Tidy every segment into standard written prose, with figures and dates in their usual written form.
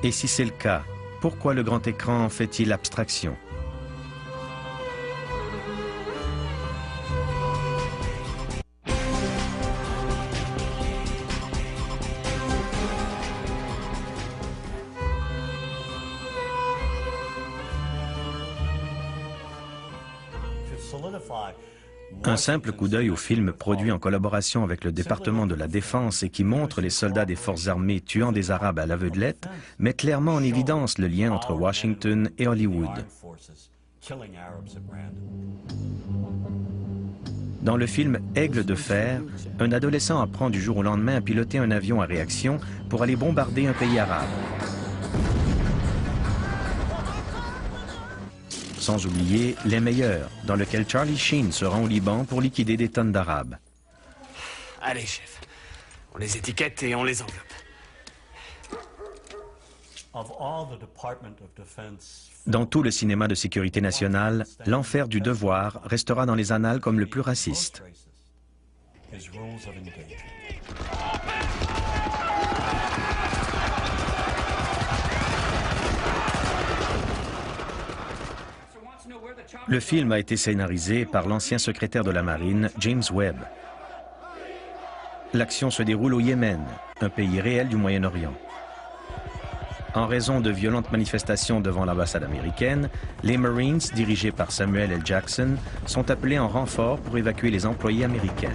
Et si c'est le cas, pourquoi le grand écran en fait-il abstraction? Un simple coup d'œil au film produit en collaboration avec le département de la Défense et qui montre les soldats des forces armées tuant des Arabes à l'aveuglette met clairement en évidence le lien entre Washington et Hollywood. Dans le film Aigle de fer, un adolescent apprend du jour au lendemain à piloter un avion à réaction pour aller bombarder un pays arabe. Sans oublier Les Meilleurs, dans lequel Charlie Sheen se rend au Liban pour liquider des tonnes d'Arabes. Allez, chef. On les étiquette et on les enveloppe. Dans tout le cinéma de sécurité nationale, l'enfer du devoir restera dans les annales comme le plus raciste. Le film a été scénarisé par l'ancien secrétaire de la Marine, James Webb. L'action se déroule au Yémen, un pays réel du Moyen-Orient. En raison de violentes manifestations devant l'ambassade américaine, les Marines, dirigés par Samuel L. Jackson, sont appelés en renfort pour évacuer les employés américains.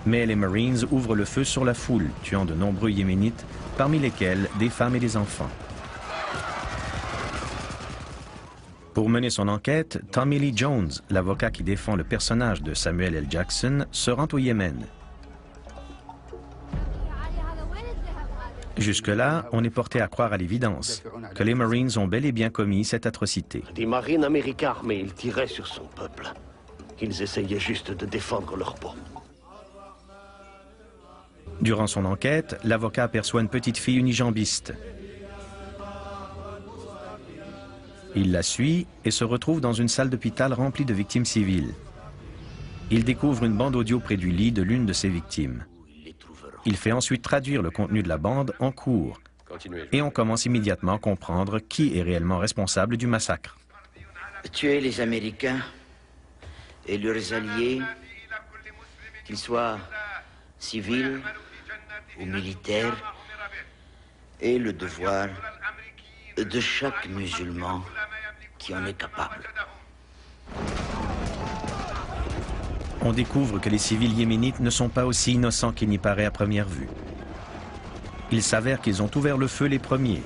Mais les Marines ouvrent le feu sur la foule, tuant de nombreux Yéménites, parmi lesquels des femmes et des enfants. Pour mener son enquête, Tommy Lee Jones, l'avocat qui défend le personnage de Samuel L. Jackson, se rend au Yémen. Jusque-là, on est porté à croire à l'évidence que les Marines ont bel et bien commis cette atrocité. Des marines américains armés, ils tiraient sur son peuple. Ils essayaient juste de défendre leur peau. Durant son enquête, l'avocat aperçoit une petite fille unijambiste. Il la suit et se retrouve dans une salle d'hôpital remplie de victimes civiles. Il découvre une bande audio près du lit de l'une de ses victimes. Il fait ensuite traduire le contenu de la bande en cours. Et on commence immédiatement à comprendre qui est réellement responsable du massacre. Tuer les Américains et leurs alliés, qu'ils soient civils ou militaires, est le devoir de chaque musulman qui en est capable. On découvre que les civils yéménites ne sont pas aussi innocents qu'il n'y paraît à première vue. Il s'avère qu'ils ont ouvert le feu les premiers.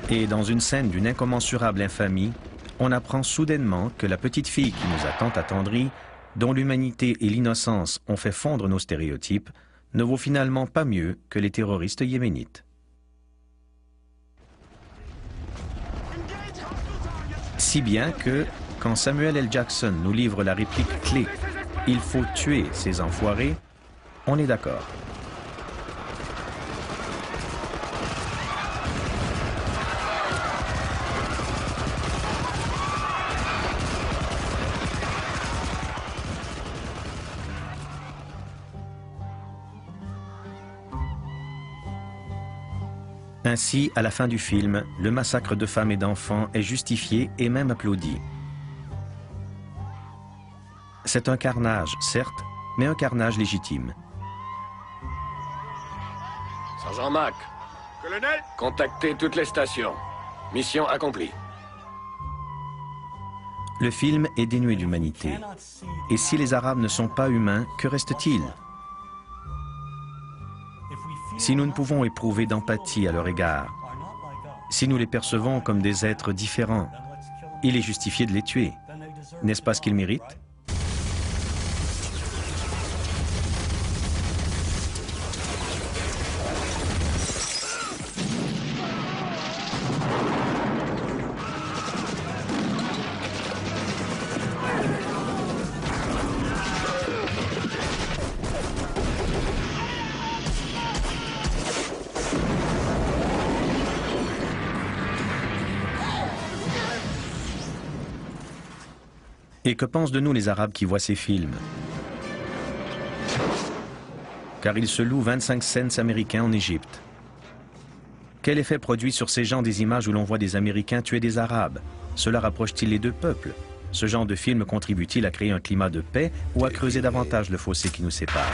Et dans une scène d'une incommensurable infamie, on apprend soudainement que la petite fille qui nous a tant attendris, dont l'humanité et l'innocence ont fait fondre nos stéréotypes, ne vaut finalement pas mieux que les terroristes yéménites. Si bien que, quand Samuel L. Jackson nous livre la réplique clé « Il faut tuer ces enfoirés », on est d'accord. Ainsi, à la fin du film, le massacre de femmes et d'enfants est justifié et même applaudi. C'est un carnage, certes, mais un carnage légitime. Sergent Mack. Colonel. Contactez toutes les stations. Mission accomplie. Le film est dénué d'humanité. Et si les Arabes ne sont pas humains, que reste-t-il? Si nous ne pouvons éprouver d'empathie à leur égard, si nous les percevons comme des êtres différents, il est justifié de les tuer. N'est-ce pas ce qu'ils méritent? Et que pensent de nous les Arabes qui voient ces films? car ils se louent 25 cents américains en Égypte. Quel effet produit sur ces gens des images où l'on voit des Américains tuer des Arabes? Cela rapproche-t-il les deux peuples? Ce genre de film contribue-t-il à créer un climat de paix ou à creuser davantage le fossé qui nous sépare?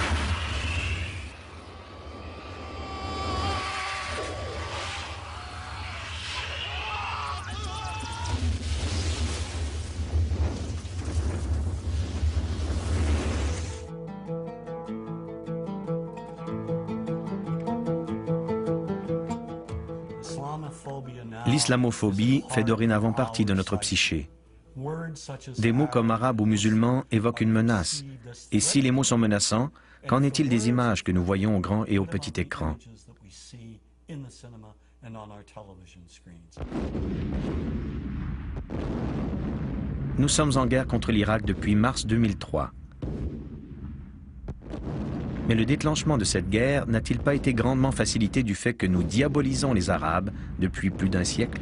L'islamophobie fait dorénavant partie de notre psyché. Des mots comme arabe ou musulman évoquent une menace. Et si les mots sont menaçants, qu'en est-il des images que nous voyons au grand et au petit écran? Nous sommes en guerre contre l'Irak depuis mars 2003. Mais le déclenchement de cette guerre n'a-t-il pas été grandement facilité du fait que nous diabolisons les Arabes depuis plus d'un siècle?